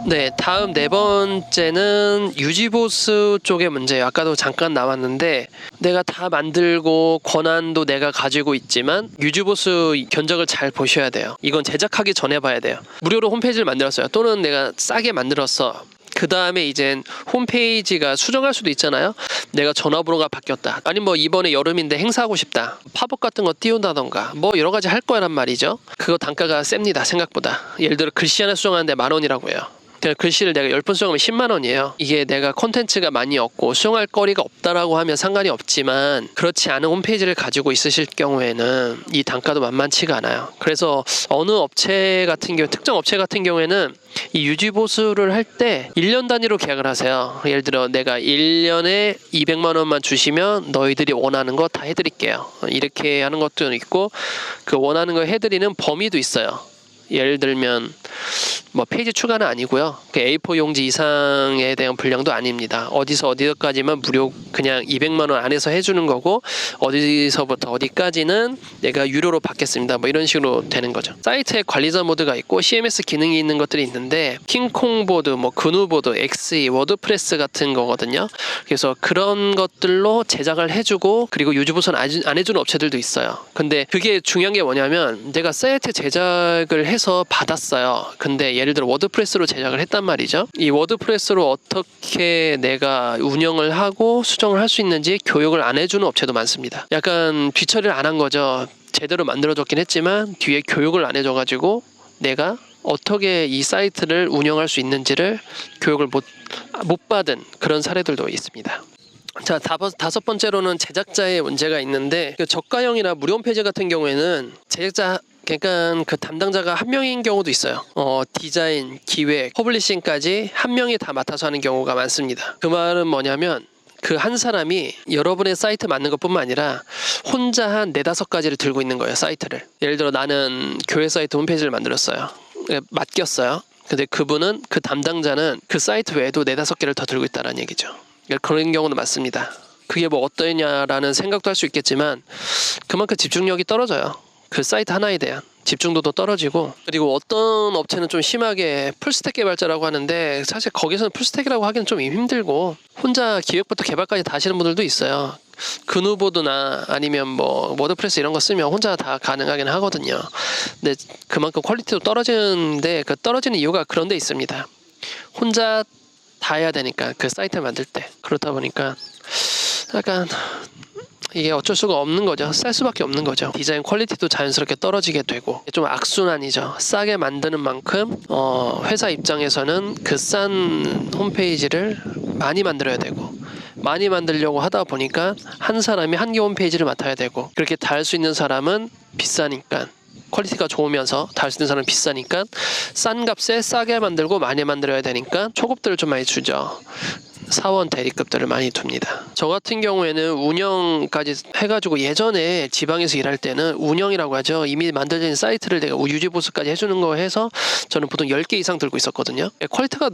네, 다음 네 번째는 유지보수 쪽의 문제예요. 아까도 잠깐 나왔는데 내가 다 만들고 권한도 내가 가지고 있지만 유지보수 견적을 잘 보셔야 돼요. 이건 제작하기 전에 봐야 돼요. 무료로 홈페이지를 만들었어요. 또는 내가 싸게 만들었어. 그 다음에 이젠 홈페이지가 수정할 수도 있잖아요. 내가 전화번호가 바뀌었다. 아니 뭐 이번에 여름인데 행사하고 싶다. 팝업 같은 거 띄운다던가 뭐 여러 가지 할 거란 말이죠. 그거 단가가 셉니다. 생각보다. 예를 들어 글씨 하나 수정하는데 10,000원이라고 해요. 글씨를 내가 10번 수정하면 10만 원이에요. 이게 내가 콘텐츠가 많이 없고 수정할 거리가 없다라고 하면 상관이 없지만 그렇지 않은 홈페이지를 가지고 있으실 경우에는 이 단가도 만만치가 않아요. 그래서 어느 업체 같은 경우, 특정 업체 같은 경우에는 이 유지보수를 할 때 1년 단위로 계약을 하세요. 예를 들어 내가 1년에 200만 원만 주시면 너희들이 원하는 거 다 해드릴게요. 이렇게 하는 것도 있고 그 원하는 거 해드리는 범위도 있어요. 예를 들면 뭐 페이지 추가는 아니고요. 그 A4 용지 이상에 대한 분량도 아닙니다. 어디서 어디까지만 무료 그냥 200만 원 안에서 해주는 거고 어디서부터 어디까지는 내가 유료로 받겠습니다. 뭐 이런 식으로 되는 거죠. 사이트에 관리자 모드가 있고 CMS 기능이 있는 것들이 있는데 킹콩보드, 뭐 그누보드, 엑스이, 워드프레스 같은 거거든요. 그래서 그런 것들로 제작을 해주고 그리고 유지보수는 안 해주는 업체들도 있어요. 근데 그게 중요한 게 뭐냐면 내가 사이트 제작을 해서 받았어요. 근데 예를 들어 워드프레스로 제작을 했단 말이죠. 이 워드프레스로 어떻게 내가 운영을 하고 수정을 할 수 있는지 교육을 안 해주는 업체도 많습니다. 약간 뒤처리를 안 한 거죠. 제대로 만들어줬긴 했지만 뒤에 교육을 안 해줘가지고 내가 어떻게 이 사이트를 운영할 수 있는지를 교육을 못 받은 그런 사례들도 있습니다. 자, 다섯 번째로는 제작자의 문제가 있는데 그 저가형이나 무료 홈페이지 같은 경우에는 제작자 그러니까 그 담당자가 한 명인 경우도 있어요. 디자인, 기획, 퍼블리싱까지 한 명이 다 맡아서 하는 경우가 많습니다. 그 말은 뭐냐면 그 한 사람이 여러분의 사이트 만든 것뿐만 아니라 혼자 한 4-5가지를 들고 있는 거예요. 사이트를. 예를 들어 나는 교회 사이트 홈페이지를 만들었어요. 맡겼어요. 근데 그분은 그 담당자는 그 사이트 외에도 4-5개를 더 들고 있다는 얘기죠. 그런 경우도 많습니다. 그게 뭐 어떠냐라는 생각도 할 수 있겠지만 그만큼 집중력이 떨어져요. 그 사이트 하나에 대한 집중도도 떨어지고 그리고 어떤 업체는 좀 심하게 풀스택 개발자라고 하는데 사실 거기서는 풀스택이라고 하기는 좀 힘들고 혼자 기획부터 개발까지 다 하시는 분들도 있어요. 그누보드나 아니면 뭐 워드프레스 이런 거 쓰면 혼자 다 가능하긴 하거든요. 근데 그만큼 퀄리티도 떨어지는데 그 떨어지는 이유가 그런 데 있습니다. 혼자 다 해야 되니까 그 사이트를 만들 때 그렇다 보니까 약간 이게 어쩔 수가 없는 거죠. 쌀 수밖에 없는 거죠. 디자인 퀄리티도 자연스럽게 떨어지게 되고 좀 악순환이죠. 싸게 만드는 만큼 회사 입장에서는 그 싼 홈페이지를 많이 만들어야 되고 많이 만들려고 하다 보니까 한 사람이 한 개 홈페이지를 맡아야 되고 그렇게 다 할 수 있는 사람은 비싸니까 퀄리티가 좋으면서 다 할 수 있는 사람은 비싸니까 싼 값에 싸게 만들고 많이 만들어야 되니까 초급들을 좀 많이 주죠. 사원 대리급들을 많이 둡니다. 저 같은 경우에는 운영까지 해가지고 예전에 지방에서 일할 때는 운영이라고 하죠. 이미 만들어진 사이트를 내가 유지보수까지 해주는 거 해서 저는 보통 10개 이상 들고 있었거든요. 퀄리티가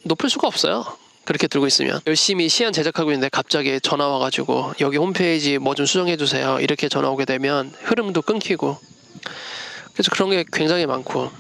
높을 수가 없어요. 그렇게 들고 있으면 열심히 시안 제작하고 있는데 갑자기 전화 와가지고 여기 홈페이지 뭐 좀 수정해주세요. 이렇게 전화 오게 되면 흐름도 끊기고 그래서 그런 게 굉장히 많고